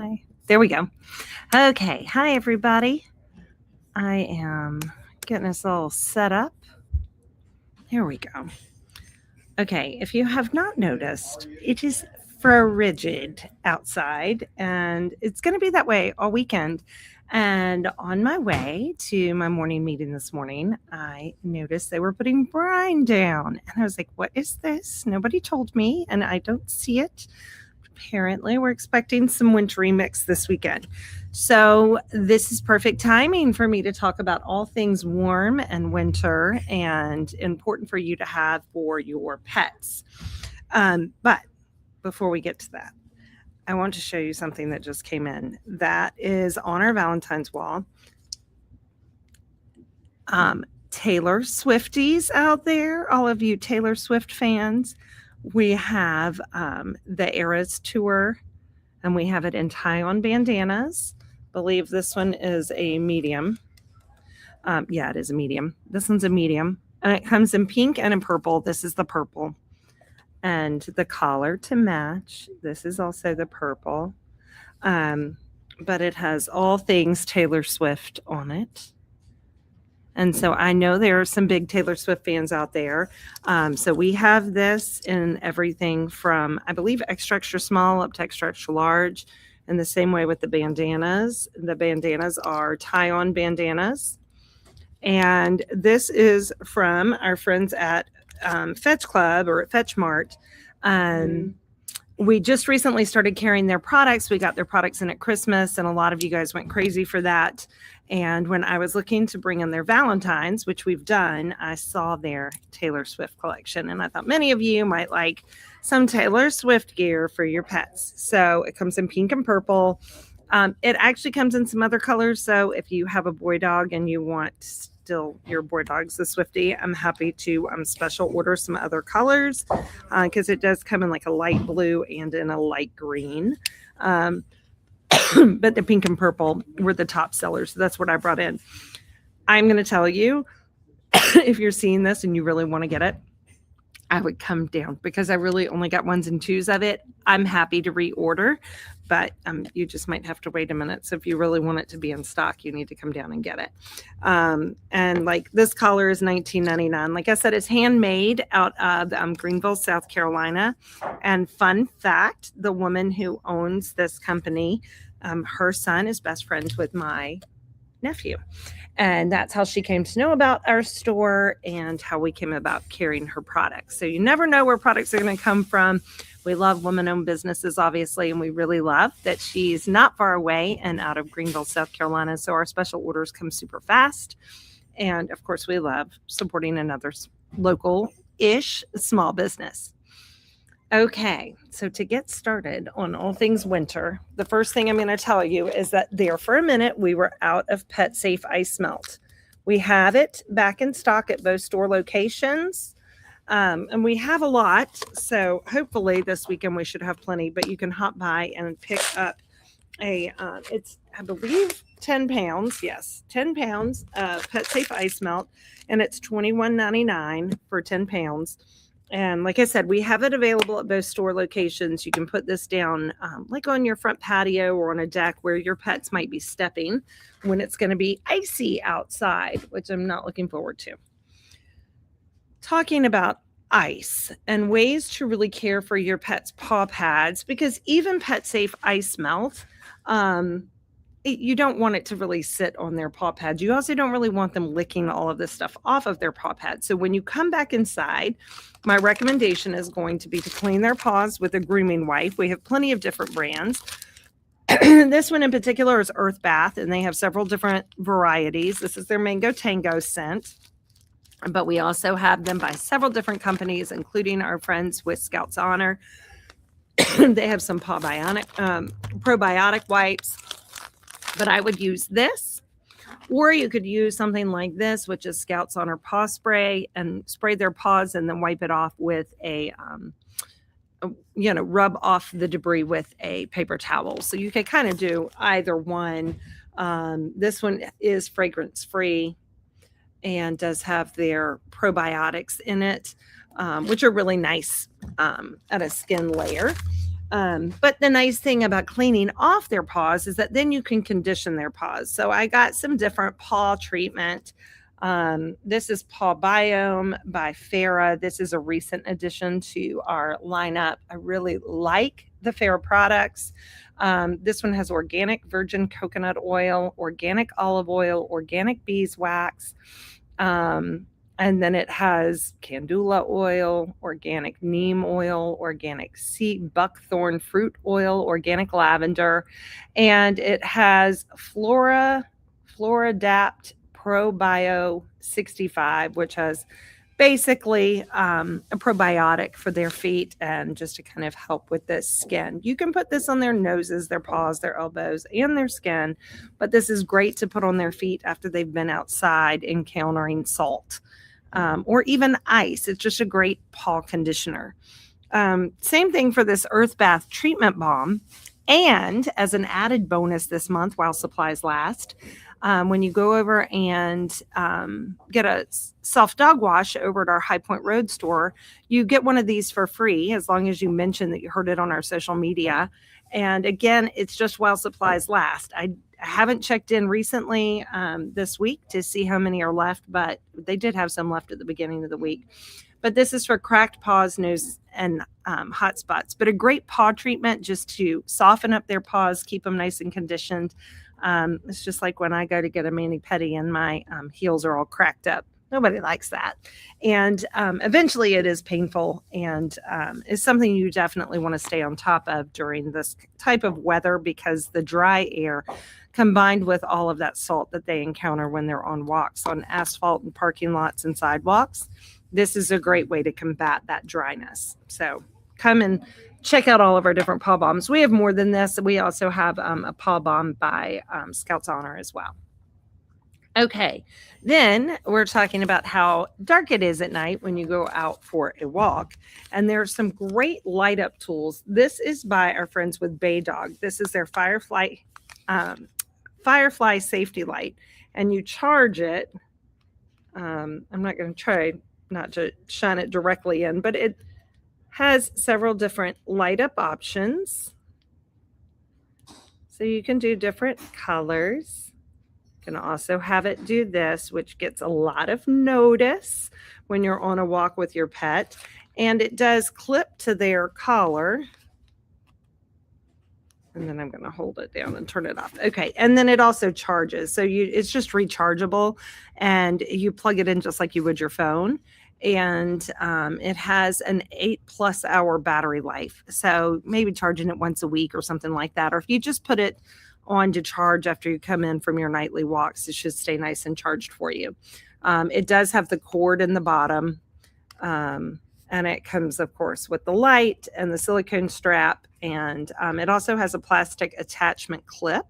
Hi. There we go. Okay. Hi, everybody. I am getting us all set up. Here we go. Okay. If you have not noticed, it is frigid outside, and it's going to be that way all weekend. And on my way to my morning meeting this morning, I noticed they were putting brine down. And I was like, what is this? Nobody told me, and I don't see it. Apparently, we're expecting some wintry mix this weekend. So, this is perfect timing for me to talk about all things warm and winter and important for you to have for your pets. But before we get to that, I want to show you something that just came in that is on our Valentine's wall. Taylor Swifties out there, all of you Taylor Swift fans, we have the Eras Tour, and we have it in tie-on bandanas. I believe this one is a medium. Yeah, it is a medium. This one's a medium. And it comes in pink and in purple. This is the purple. And the collar to match. This is also the purple. But it has all things Taylor Swift on it. And so I know there are some big Taylor Swift fans out there. So we have this in everything from, I believe, extra small up to extra large. And the same way with the bandanas. The bandanas are tie-on bandanas. And this is from our friends at Fetch Club or at Fetch Mart. We just recently started carrying their products. We got their products in at Christmas, and a lot of you guys went crazy for that. And when I was looking to bring in their Valentines, which we've done, I saw their Taylor Swift collection. And I thought many of you might like some Taylor Swift gear for your pets. So it comes in pink and purple. It actually comes in some other colors. So if you have a boy dog and you want still your boy dog's the Swiftie, I'm happy to special order some other colors because it does come in like a light blue and in a light green. But the pink and purple were the top sellers. So that's what I brought in. I'm going to tell you, if you're seeing this and you really want to get it, I would come down because I really only got ones and twos of it. I'm happy to reorder, but you just might have to wait a minute. So if you really want it to be in stock, you need to come down and get it. And like this collar is $19.99. Like I said, it's handmade out of Greenville, South Carolina. And fun fact, the woman who owns this company, her son is best friends with my nephew. And that's how she came to know about our store and how we came about carrying her products. So you never know where products are going to come from. We love women-owned businesses, obviously, and we really love that she's not far away and out of Greenville, South Carolina. So our special orders come super fast. And, of course, we love supporting another local-ish small business. Okay, so to get started on all things winter, the first thing I'm going to tell you is that there for a minute we were out of Pet Safe Ice Melt. We have it back in stock at both store locations, and we have a lot, so hopefully this weekend we should have plenty, but you can hop by and pick up it's, I believe, 10 pounds, yes, 10 pounds of Pet Safe Ice Melt, and it's $21.99 for 10 pounds. And like I said, we have it available at both store locations. You can put this down like on your front patio or on a deck where your pets might be stepping when it's going to be icy outside, which I'm not looking forward to. Talking about ice and ways to really care for your pet's paw pads, because even Pet Safe Ice Melt, you don't want it to really sit on their paw pads. You also don't really want them licking all of this stuff off of their paw pads. So when you come back inside, my recommendation is going to be to clean their paws with a grooming wipe. We have plenty of different brands. This one in particular is Earth Bath, and they have several different varieties. This is their Mango Tango scent. But we also have them by several different companies, including our friends with Scouts Honor. They have some probiotic wipes. But I would use this, or you could use something like this, which is Scouts Honor Paw Spray, and spray their paws and then wipe it off with rub off the debris with a paper towel. So you can kind of do either one. This one is fragrance free and does have their probiotics in it, which are really nice at a skin layer. But the nice thing about cleaning off their paws is that then you can condition their paws. So I got some different paw treatment. This is Paw Biome by Farah. This is a recent addition to our lineup. I really like the Farah products. This one has organic virgin coconut oil, organic olive oil, organic beeswax. And then it has candula oil, organic neem oil, organic sea buckthorn fruit oil, organic lavender, and it has Floradapt Probio 65, which has basically a probiotic for their feet and just to kind of help with the skin. You can put this on their noses, their paws, their elbows, and their skin, but this is great to put on their feet after they've been outside encountering salt. Or even ice. It's just a great paw conditioner. Same thing for this Earth Bath Treatment Balm. And as an added bonus this month while supplies last, when you go over and get a self-dog wash over at our High Point Road store, you get one of these for free as long as you mention that you heard it on our social media. And again, it's just while supplies last. I haven't checked in recently this week to see how many are left, but they did have some left at the beginning of the week. But this is for cracked paws, nose, and hot spots. But a great paw treatment just to soften up their paws, keep them nice and conditioned. It's just like when I go to get a mani-pedi and my heels are all cracked up. Nobody likes that. And eventually it is painful and is something you definitely want to stay on top of during this type of weather because the dry air combined with all of that salt that they encounter when they're on walks on asphalt and parking lots and sidewalks, this is a great way to combat that dryness. So come and check out all of our different paw balms. We have more than this. We also have a paw balm by Scouts Honor as well. Okay, then we're talking about how dark it is at night when you go out for a walk. And there's some great light up tools. This is by our friends with Bay Dog. This is their Firefly safety light. And you charge it. I'm not going to try not to shine it directly in, but it has several different light up options. So you can do different colors. You can also have it do this, which gets a lot of notice when you're on a walk with your pet. And it does clip to their collar. And then I'm going to hold it down and turn it off. Okay. And then it also charges. So it's just rechargeable and you plug it in just like you would your phone. And it has an 8+ hour battery life. So maybe charging it once a week or something like that. Or if you just put it on to charge after you come in from your nightly walks, it should stay nice and charged for you. It does have the cord in the bottom. And it comes, of course, with the light and the silicone strap. And it also has a plastic attachment clip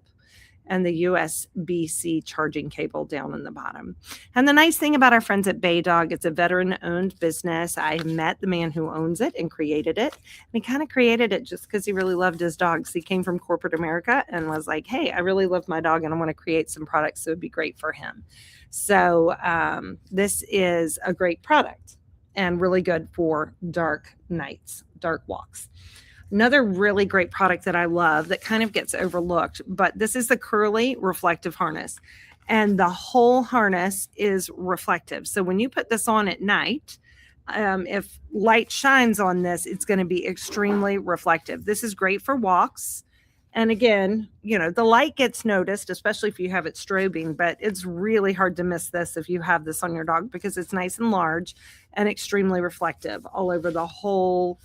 and the USB-C charging cable down in the bottom. And the nice thing about our friends at Bay Dog, it's a veteran-owned business. I met the man who owns it and created it. And he kind of created it just because he really loved his dogs. He came from corporate America and was like, hey, I really love my dog and I want to create some products that would be great for him. So this is a great product and really good for dark nights, dark walks. Another really great product that I love that kind of gets overlooked, but this is the Curly reflective harness. And the whole harness is reflective. So when you put this on at night, if light shines on this, it's going to be extremely reflective. This is great for walks. And again, you know, the light gets noticed, especially if you have it strobing, but it's really hard to miss this if you have this on your dog because it's nice and large and extremely reflective all over the whole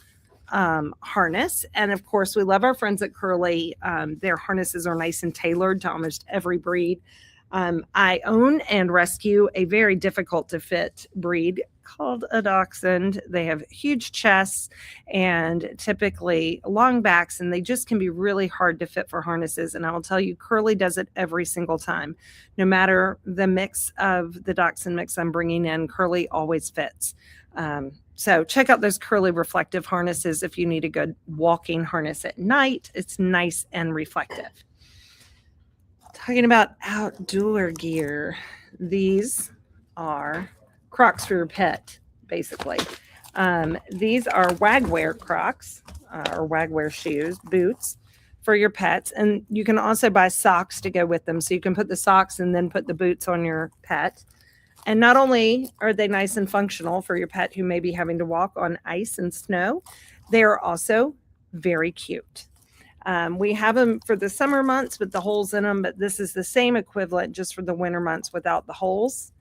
harness. And of course, we love our friends at Curly. Their harnesses are nice and tailored to almost every breed. I own and rescue a very difficult to fit breed called a dachshund. They have huge chests and typically long backs, and they just can be really hard to fit for harnesses. And I will tell you, Curly does it every single time. No matter the mix of the dachshund mix I'm bringing in, Curly always fits. So check out those Curly reflective harnesses if you need a good walking harness at night. It's nice and reflective. Talking about outdoor gear, these are Crocs for your pet, basically. These are Wagwear Crocs. or Wagwear shoes, boots for your pets. And you can also buy socks to go with them. So you can put the socks and then put the boots on your pet. And not only are they nice and functional for your pet who may be having to walk on ice and snow, they are also very cute. We have them for the summer months with the holes in them, but this is the same equivalent just for the winter months without the holes.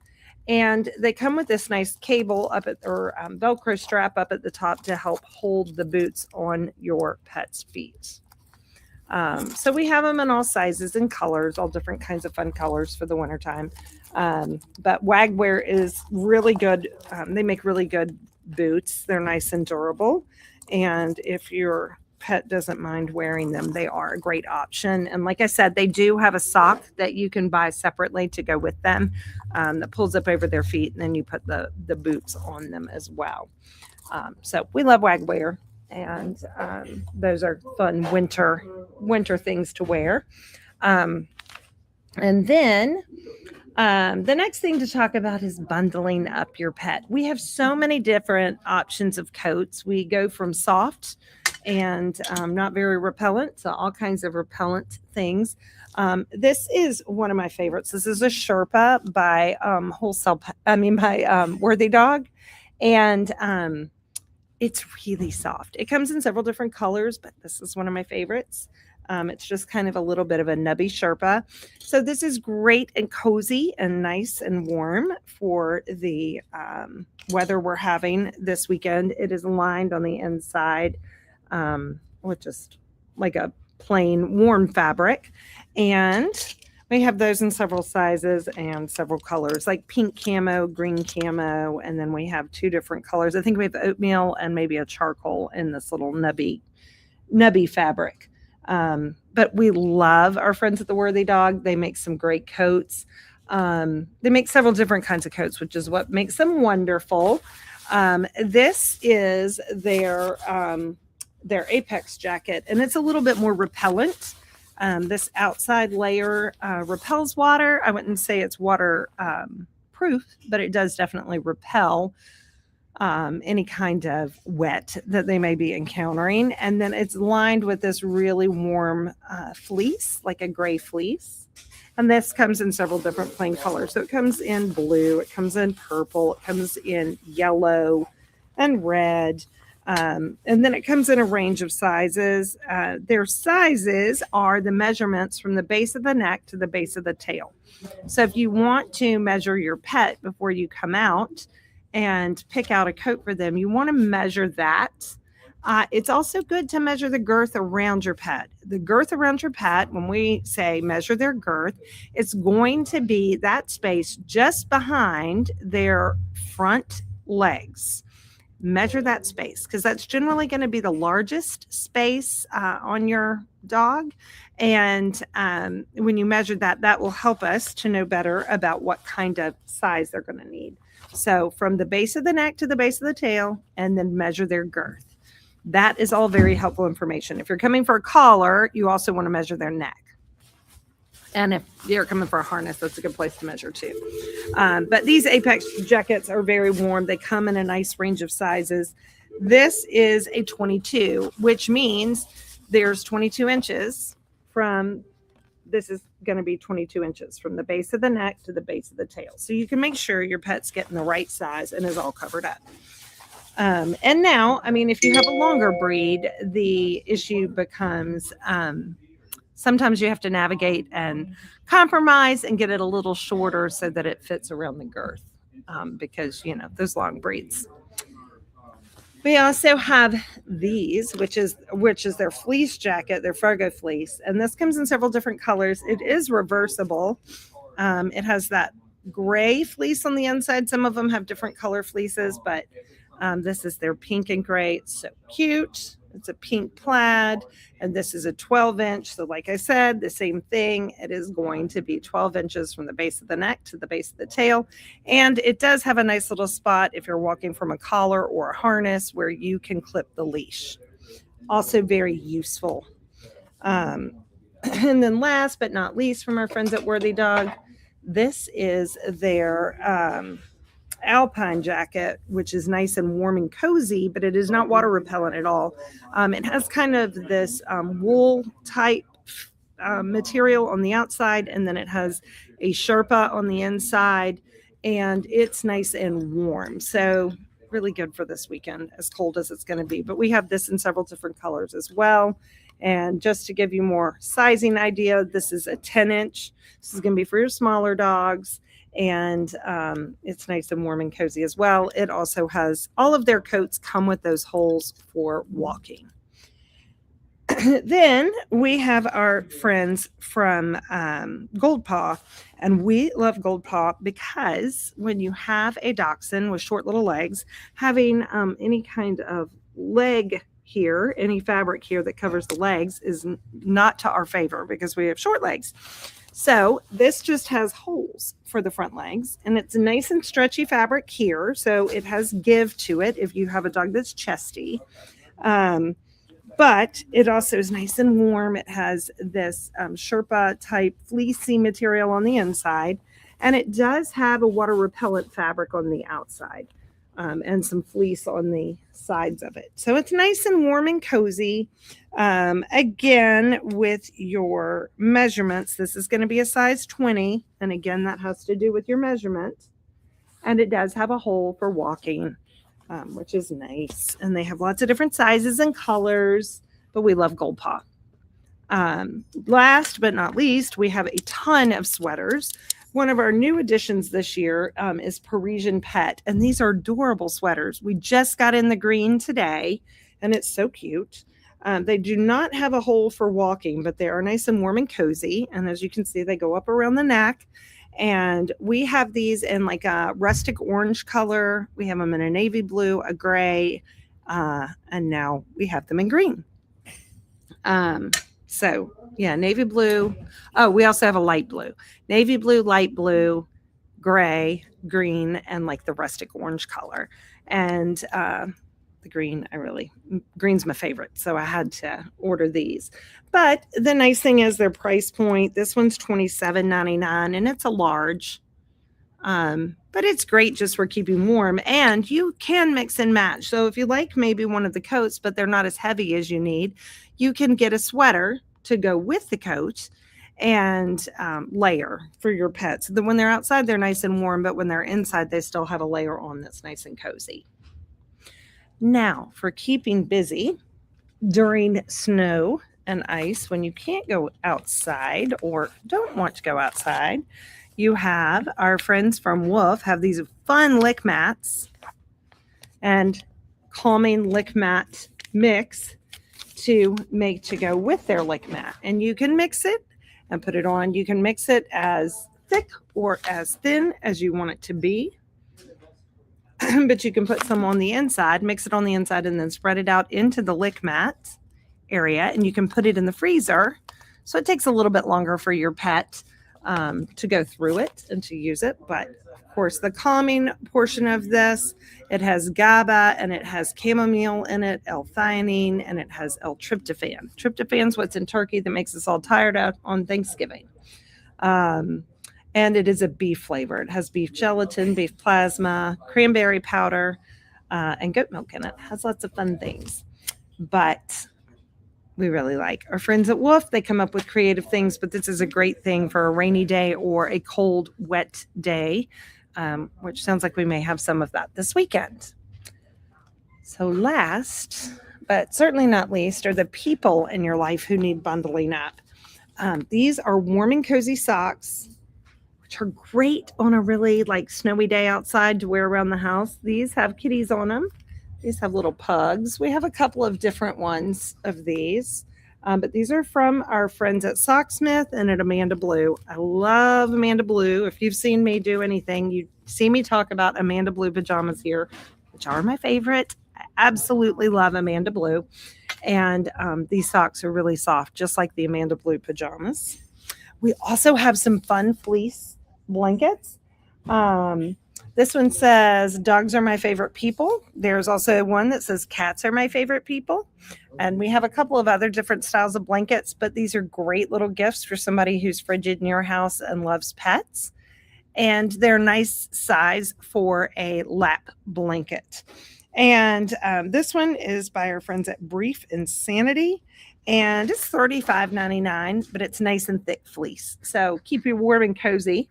And they come with this nice cable up at or Velcro strap up at the top to help hold the boots on your pet's feet. So we have them in all sizes and colors, all different kinds of fun colors for the wintertime. But Wagwear is really good. They make really good boots. They're nice and durable. And if your pet doesn't mind wearing them, they are a great option. And like I said, they do have a sock that you can buy separately to go with them that pulls up over their feet. And then you put the boots on them as well. So we love Wagwear. And those are fun winter things to wear. And then the next thing to talk about is bundling up your pet. We have so many different options of coats. We go from soft and not very repellent to all kinds of repellent things. This is one of my favorites. This is a Sherpa by Worthy Dog. And it's really soft. It comes in several different colors, but this is one of my favorites. It's just kind of a little bit of a nubby Sherpa. So this is great and cozy and nice and warm for the weather we're having this weekend. It is lined on the inside with just like a plain warm fabric. And we have those in several sizes and several colors, like pink camo, green camo, and then we have two different colors. I think we have oatmeal and maybe a charcoal in this little nubby fabric. But we love our friends at the Worthy Dog. They make some great coats. They make several different kinds of coats, which is what makes them wonderful. This is their Apex jacket, and it's a little bit more repellent. This outside layer repels water. I wouldn't say it's water proof, but it does definitely repel any kind of wet that they may be encountering. And then it's lined with this really warm fleece, like a gray fleece. And this comes in several different plain colors. So it comes in blue, it comes in purple, it comes in yellow and red. And then it comes in a range of sizes. Their sizes are the measurements from the base of the neck to the base of the tail. So if you want to measure your pet before you come out and pick out a coat for them, you want to measure that. It's also good to measure the girth around your pet. The girth around your pet, when we say measure their girth, it's going to be that space just behind their front legs. Measure that space because that's generally going to be the largest space on your dog. And when you measure that, that will help us to know better about what kind of size they're going to need. So from the base of the neck to the base of the tail, and then measure their girth. That is all very helpful information. If you're coming for a collar, you also want to measure their neck. And if you're coming for a harness, that's a good place to measure too. But these Apex jackets are very warm. They come in a nice range of sizes. This is a 22, which means there's 22 inches from, this is going to be 22 inches from the base of the neck to the base of the tail. So you can make sure your pet's getting the right size and is all covered up. And now, I mean, if you have a longer breed, the issue becomes sometimes you have to navigate and compromise and get it a little shorter so that it fits around the girth because, you know, those long breeds. We also have these, which is their fleece jacket, their Fargo fleece. And this comes in several different colors. It is reversible. It has that gray fleece on the inside. Some of them have different color fleeces, but this is their pink and gray. It's so cute. It's a pink plaid, and this is a 12-inch. So like I said, the same thing. It is going to be 12 inches from the base of the neck to the base of the tail. And it does have a nice little spot if you're walking from a collar or a harness where you can clip the leash. Also very useful. And then last but not least, from our friends at Worthy Dog, this is their alpine jacket, which is nice and warm and cozy, but it is not water repellent at all. It has kind of this wool type material on the outside, and then it has a Sherpa on the inside, and it's nice and warm. So really good for this weekend, as cold as it's going to be. But we have this in several different colors as well. And just to give you more sizing idea, this is a 10-inch. This is going to be for your smaller dogs. And it's nice and warm and cozy as well. It also has, all of their coats come with those holes for walking. Then we have our friends from Gold Paw, and we love Gold Paw because when you have a dachshund with short little legs, having any kind of leg here, any fabric here that covers the legs is not to our favor because we have short legs. So this just has holes for the front legs, and it's a nice and stretchy fabric here, so it has give to it if you have a dog that's chesty. But it also is nice and warm. It has this Sherpa type fleecy material on the inside, and it does have a water repellent fabric on the outside and some fleece on the sides of it. So it's nice and warm and cozy. Again, with your measurements, this is going to be a size 20. And again, that has to do with your measurement. And it does have a hole for walking. Which is nice. And they have lots of different sizes and colors, but we love Gold Paw. Last but not least, we have a ton of sweaters. One of our new additions this year is Parisian Pet, and these are adorable sweaters. We just got in the green today, and it's so cute. They do not have a hole for walking, but they are nice and warm and cozy. And as you can see, they go up around the neck. And we have these in like a rustic orange color. We have them in a navy blue, a gray, and now we have them in green. So yeah, navy blue. Oh, we also have a light blue, navy blue, light blue, gray, green, and like the rustic orange color. And the green, green's my favorite. So I had to order these. But the nice thing is their price point. This one's $27.99 and it's a large. But it's great just for keeping warm, and you can mix and match. So if you like maybe one of the coats, but they're not as heavy as you need, you can get a sweater to go with the coat and layer for your pets. So that when they're outside, they're nice and warm, but when they're inside, they still have a layer on that's nice and cozy. Now, for keeping busy during snow and ice, when you can't go outside or don't want to go outside, you have our friends from Wolf have these fun lick mats and calming lick mat mix to make to go with their lick mat. And you can mix it and put it on. You can mix it as thick or as thin as you want it to be. But you can put some on the inside, mix it on the inside, and then spread it out into the lick mat area. And you can put it in the freezer. So it takes a little bit longer for your pet to go through it and to use it. But of course, the calming portion of this, it has GABA and it has chamomile in it, L-theanine, and it has L-tryptophan. Tryptophan's what's in turkey that makes us all tired out on Thanksgiving. And it is a beef flavor. It has beef gelatin, beef plasma, cranberry powder, and goat milk in it. It has lots of fun things. But we really like our friends at Wolf. They come up with creative things, but this is a great thing for a rainy day or a cold, wet day, which sounds like we may have some of that this weekend. So last, but certainly not least, are the people in your life who need bundling up. These are warm and cozy socks, which are great on a really like snowy day outside to wear around the house. These have kitties on them. These have little pugs. We have a couple of different ones of these, but these are from our friends at Socksmith and at Amanda Blue. I love Amanda Blue. If you've seen me do anything, you see me talk about Amanda Blue pajamas here, which are my favorite. I absolutely love Amanda Blue. And these socks are really soft, just like the Amanda Blue pajamas. We also have some fun fleece blankets. This one says, dogs are my favorite people. There's also one that says, cats are my favorite people. And we have a couple of other different styles of blankets, but these are great little gifts for somebody who's frigid in your house and loves pets. and they're nice size for a lap blanket. And this one is by our friends at Brief Insanity, and it's $35.99, but it's nice and thick fleece. So keep you warm and cozy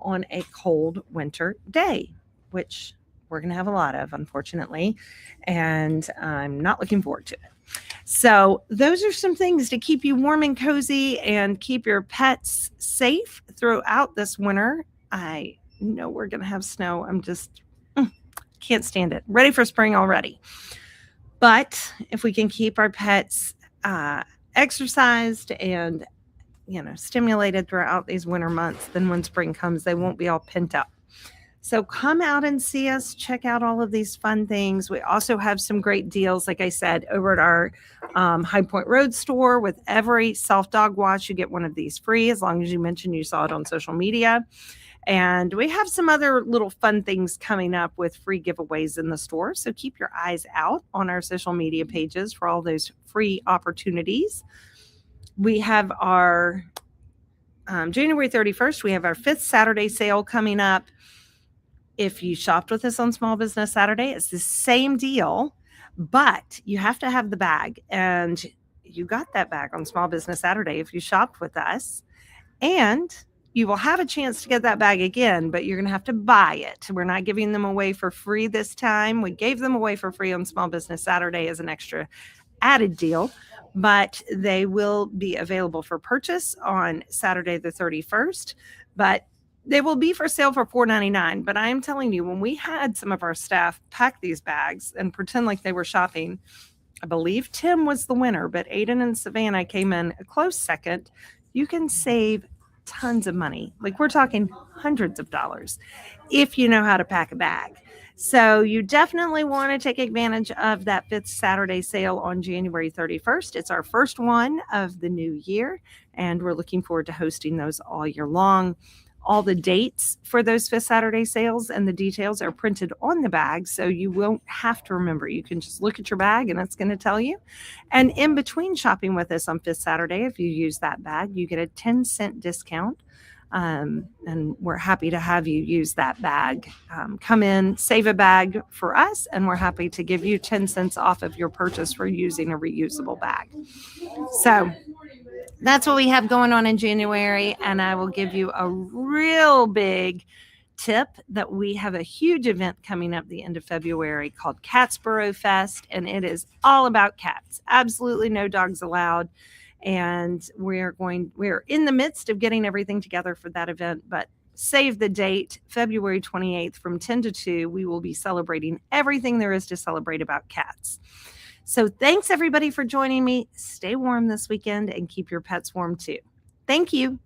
on a cold winter day, which we're going to have a lot of, unfortunately, and I'm not looking forward to it. So those are some things to keep you warm and cozy and keep your pets safe throughout this winter. I know we're going to have snow. I'm just can't stand it. Ready for spring already. But if we can keep our pets exercised and stimulated throughout these winter months, then when spring comes, they won't be all pent up. So come out and see us, check out all of these fun things. We also have some great deals, like I said, over at our High Point Road store. With every soft dog wash, you get one of these free, as long as you mention you saw it on social media. And we have some other little fun things coming up with free giveaways in the store. So keep your eyes out on our social media pages for all those free opportunities. We have our January 31st, we have our 5th Saturday sale coming up. If you shopped with us on Small Business Saturday, it's the same deal, but you have to have the bag. And you got that bag on Small Business Saturday if you shopped with us. And you will have a chance to get that bag again, but you're going to have to buy it. We're not giving them away for free this time. We gave them away for free on Small Business Saturday as an extra added deal, but they will be available for purchase on Saturday the 31st. But they will be for sale for $4.99. But I am telling you, when we had some of our staff pack these bags and pretend like they were shopping, I believe Tim was the winner, but Aiden and Savannah came in a close second. You can save tons of money. Like, we're talking hundreds of dollars if you know how to pack a bag. So you definitely want to take advantage of that 5th Saturday sale on January 31st. It's our first one of the new year, and we're looking forward to hosting those all year long. All the dates for those 5th Saturday sales and the details are printed on the bag, so you won't have to remember. You can just look at your bag and it's going to tell you. And in between shopping with us on 5th Saturday, if you use that bag, you get a 10-cent discount. And we're happy to have you use that bag. Come in, save a bag for us, and we're happy to give you 10 cents off of your purchase for using a reusable bag. So that's what we have going on in January. And I will give you a real big tip that we have a huge event coming up the end of February called Catsboro Fest. And it is all about cats. Absolutely no dogs allowed. And we're in the midst of getting everything together for that event, but save the date, February 28th from 10 to 2. We will be celebrating everything there is to celebrate about cats. So thanks everybody for joining me. Stay warm this weekend and keep your pets warm too. Thank you.